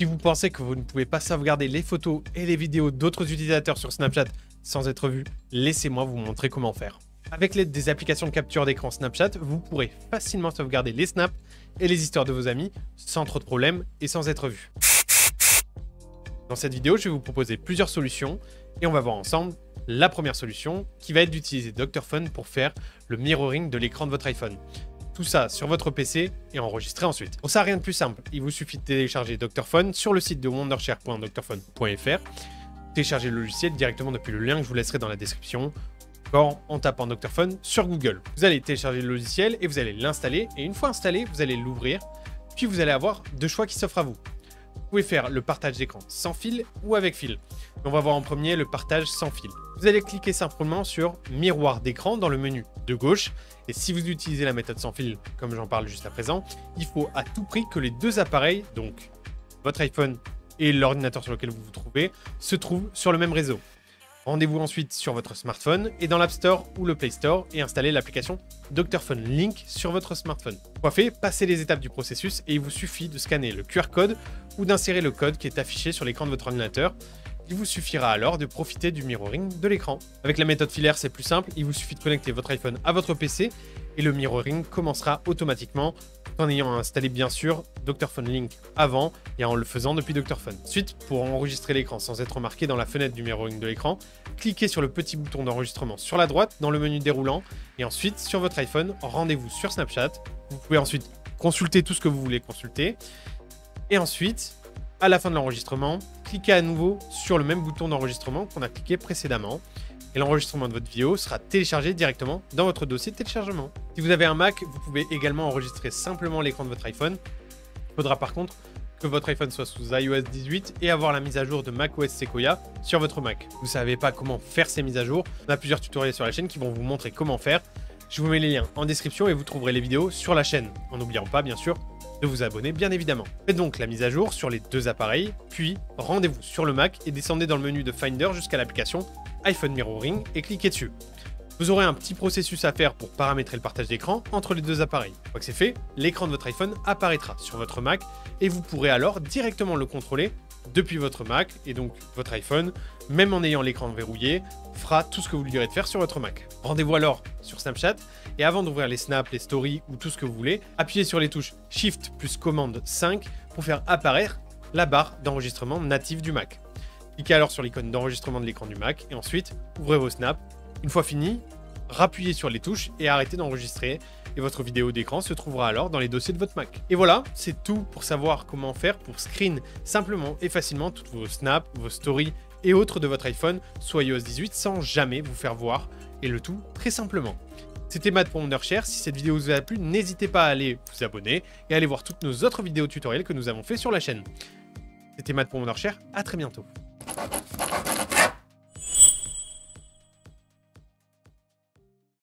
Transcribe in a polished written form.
Si vous pensez que vous ne pouvez pas sauvegarder les photos et les vidéos d'autres utilisateurs sur Snapchat sans être vu, laissez-moi vous montrer comment faire. Avec l'aide des applications de capture d'écran Snapchat, vous pourrez facilement sauvegarder les snaps et les histoires de vos amis sans trop de problèmes et sans être vu. Dans cette vidéo, je vais vous proposer plusieurs solutions et on va voir ensemble la première solution qui va être d'utiliser Dr Phone pour faire le mirroring de l'écran de votre iPhone. Tout ça sur votre PC et enregistrer ensuite. Pour ça, rien de plus simple. Il vous suffit de télécharger Dr Phone sur le site de wondershare.drphone.fr. Télécharger le logiciel directement depuis le lien que je vous laisserai dans la description. Encore en tapant Dr Phone sur Google. Vous allez télécharger le logiciel et vous allez l'installer. Et une fois installé, vous allez l'ouvrir. Puis vous allez avoir deux choix qui s'offrent à vous. Vous pouvez faire le partage d'écran sans fil ou avec fil. On va voir en premier le partage sans fil. Vous allez cliquer simplement sur miroir d'écran dans le menu de gauche. Et si vous utilisez la méthode sans fil, comme j'en parle juste à présent, il faut à tout prix que les deux appareils, donc votre iPhone et l'ordinateur sur lequel vous vous trouvez, se trouvent sur le même réseau. Rendez-vous ensuite sur votre smartphone et dans l'App Store ou le Play Store et installez l'application Dr Phone Link sur votre smartphone. Coiffé, passez les étapes du processus et il vous suffit de scanner le QR code ou d'insérer le code qui est affiché sur l'écran de votre ordinateur. Il vous suffira alors de profiter du mirroring de l'écran. Avec la méthode filaire, c'est plus simple, il vous suffit de connecter votre iPhone à votre PC et le mirroring commencera automatiquement en ayant installé bien sûr Dr Phone Link avant et en le faisant depuis Dr Phone. Ensuite, pour enregistrer l'écran sans être marqué dans la fenêtre du mirroring de l'écran, cliquez sur le petit bouton d'enregistrement sur la droite dans le menu déroulant et ensuite sur votre iPhone, rendez-vous sur Snapchat. Vous pouvez ensuite consulter tout ce que vous voulez consulter et ensuite, à la fin de l'enregistrement, cliquez à nouveau sur le même bouton d'enregistrement qu'on a cliqué précédemment et l'enregistrement de votre vidéo sera téléchargé directement dans votre dossier de téléchargement. Si vous avez un Mac, vous pouvez également enregistrer simplement l'écran de votre iPhone. Il faudra par contre que votre iPhone soit sous iOS 18 et avoir la mise à jour de macOS Sequoia sur votre Mac. Vous ne savez pas comment faire ces mises à jour, on a plusieurs tutoriels sur la chaîne qui vont vous montrer comment faire. Je vous mets les liens en description et vous trouverez les vidéos sur la chaîne, en n'oubliant pas bien sûr de vous abonner bien évidemment. Faites donc la mise à jour sur les deux appareils, puis rendez-vous sur le Mac et descendez dans le menu de Finder jusqu'à l'application iPhone Mirroring et cliquez dessus. Vous aurez un petit processus à faire pour paramétrer le partage d'écran entre les deux appareils. Une fois que c'est fait, l'écran de votre iPhone apparaîtra sur votre Mac et vous pourrez alors directement le contrôler depuis votre Mac et donc votre iPhone, même en ayant l'écran verrouillé, fera tout ce que vous lui direz de faire sur votre Mac. Rendez-vous alors sur Snapchat et avant d'ouvrir les snaps, les stories ou tout ce que vous voulez, appuyez sur les touches Shift plus commande 5 pour faire apparaître la barre d'enregistrement native du Mac. Cliquez alors sur l'icône d'enregistrement de l'écran du Mac et ensuite ouvrez vos snaps. Une fois fini, rappuyez sur les touches et arrêtez d'enregistrer et votre vidéo d'écran se trouvera alors dans les dossiers de votre Mac. Et voilà, c'est tout pour savoir comment faire pour screen simplement et facilement toutes vos snaps, vos stories et autres de votre iPhone sous iOS 18 sans jamais vous faire voir et le tout très simplement. C'était Matt pour Wondershare. Si cette vidéo vous a plu, n'hésitez pas à aller vous abonner et à aller voir toutes nos autres vidéos tutoriels que nous avons fait sur la chaîne. C'était Matt pour Wondershare, à très bientôt.